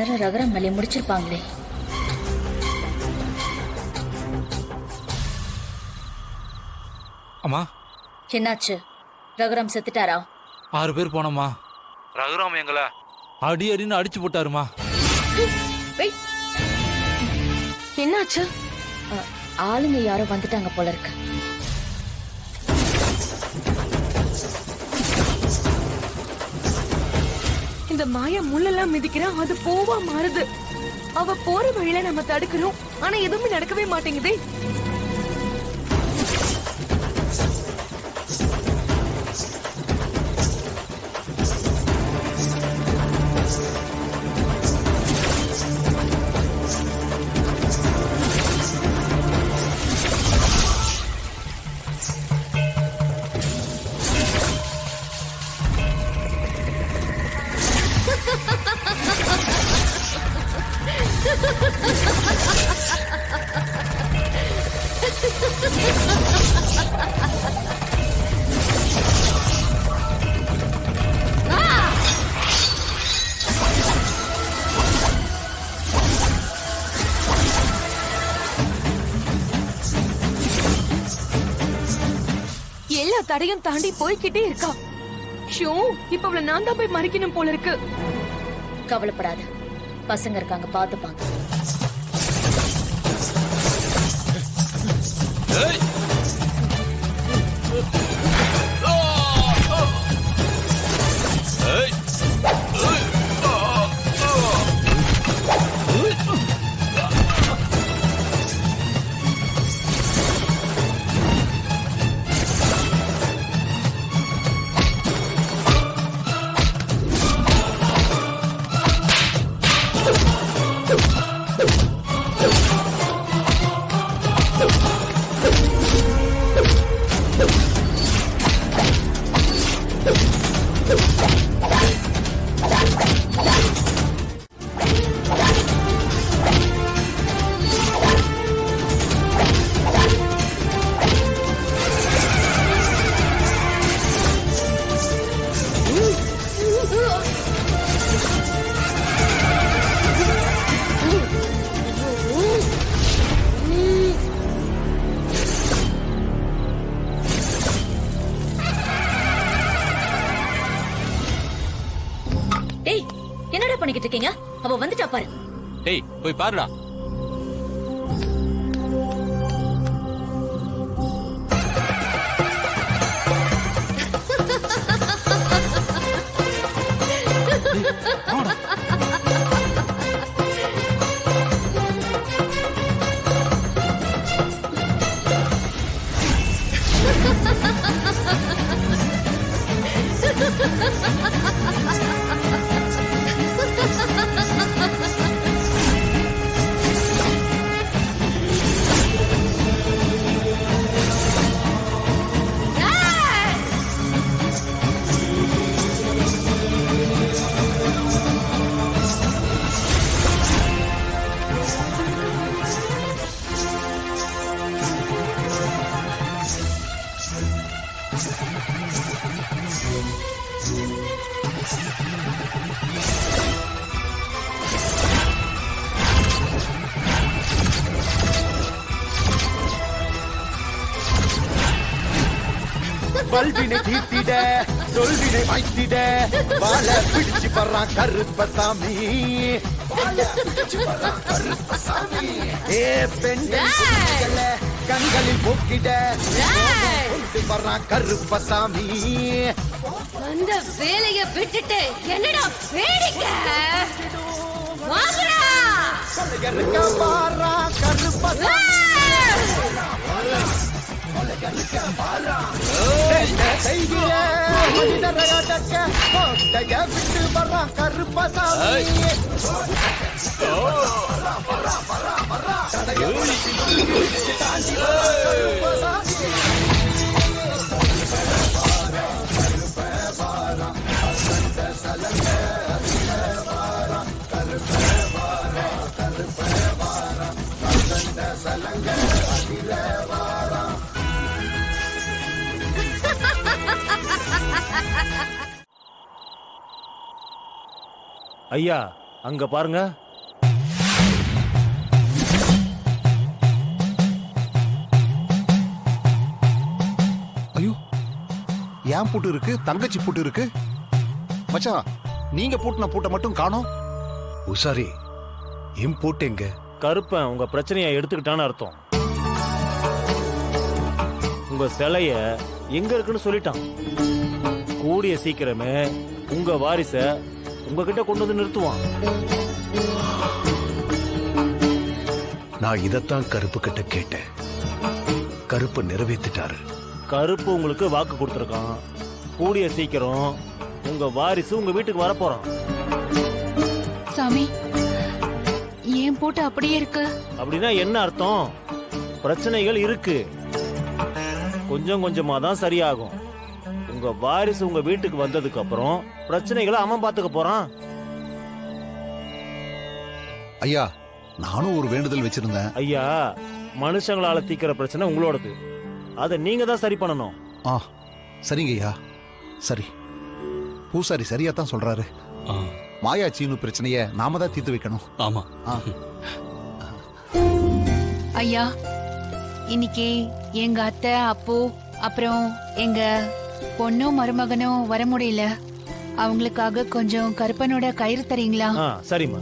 இந்நேரம் ரகரம் வேலையை முடிச்சிருப்பாங்களே. அம்மா, என்னாச்சு? ரகுராம் செத்துட்டாரா? 6 பேர் போனோமா. ரகுராம் எங்களை அடி அடின்னு அடிச்சு போட்டாருமா. என்னாச்சு? ஆளுங்க யாரோ வந்துட்டாங்க போல இருக்கு. இந்த மாயா முள்ளெல்லாம் மிதிக்கிறா, அது போவா மாறுது. அவ போற வழியில நம்ம தடுக்கிறோம், ஆனா எதுவுமே நடக்கவே மாட்டேங்குதே. எல்லா தடையும் தாண்டி போய்கிட்டே இருக்கா. ஷோ, இப்ப அவளை நான் தான் போய் மறிக்கணும் போல இருக்கு. கவலைப்படாத, பசங்க இருக்காங்க, பாத்துப்பாங்க. என்னடா பண்ணிக்கிட்டு இருக்கீங்க? அவ வந்துட்டா பாரு. டேய், போய் பாருடா. பல்வினை தீர்த்திட சொல்வினை வாய்த்திட வாழ பிடிச்சு படுறான் கருப்பசாமி. ஏ பெண்கள் கண்களில் போக்கிட கொண்டு வர்றான் கருப்பசாமி. அந்த வேலைய விட்டுட்டு என்னடா வேடிக்கை? வாங்கடா கருப்பசாமி விட்டு வர்றான் கருப்பசாமி. ஐயா, அங்க பாருங்க. ஐயோ, ஏன் பூட்டு இருக்கு, தங்கச்சி பூட்டு இருக்கு. மச்சான், நீங்க பூட்டின பூட்டை மட்டும் காணோம். உசாரி, என் பூட்டு எங்க? கருப்பன் உங்க பிரச்சனையை எடுத்துக்கிட்டான்னு அர்த்தம். உங்க சிலைய எங்க இருக்குன்னு சொல்லிட்டான். கூடிய சீக்கிரமே உங்க வாரிச உங்ககிட்ட கொண்டு வந்து நிறுத்துவான். நான் இதத்தான் கருப்பு கிட்ட கேட்டேன். கருப்பு நிறைவேத்திட்டாரு. கருப்பு உங்களுக்கு வாக்கு கொடுத்துருக்கான். கூடிய சீக்கிரம் உங்க வாரிசு உங்க வீட்டுக்கு வரப்போறான். சாமி, ஏன் போட்டு அப்படியே இருக்கு? அப்படின்னா என்ன அர்த்தம்? பிரச்சனைகள் இருக்கு, கொஞ்சம் கொஞ்சமா தான் சரியாகும். உங்க வாரிசு உங்க வீட்டுக்கு வந்ததுக்கு அப்புறம் பிரச்சனைகளை அவன் பாத்துக்க போறான். ஐயா, நானும் ஒரு வேண்டுதல் வச்சிருந்தேன். ஐயா, மனுஷங்களால தீக்கிற பிரச்சனை உங்களோடது. அதை நீங்க தான் சரி பண்ணணும். ஆ, சரிங்க ஐயா. சரி, பூசாரி சரியா தான் சொல்றாரு. மாயா சீனு பிரச்சனைய நாம தான் தீர்த்து வைக்கணும். ஆமா. ஆ, ஐயா, இன்னைக்கு எங்க அத்தை, அப்போ, அப்புறம் எங்க பொண்ணும் மருமகனும் வர முடியல. அவங்களுக்காக கொஞ்சம் கருப்பனோட கயிறு தரீங்களா? சரிம்மா.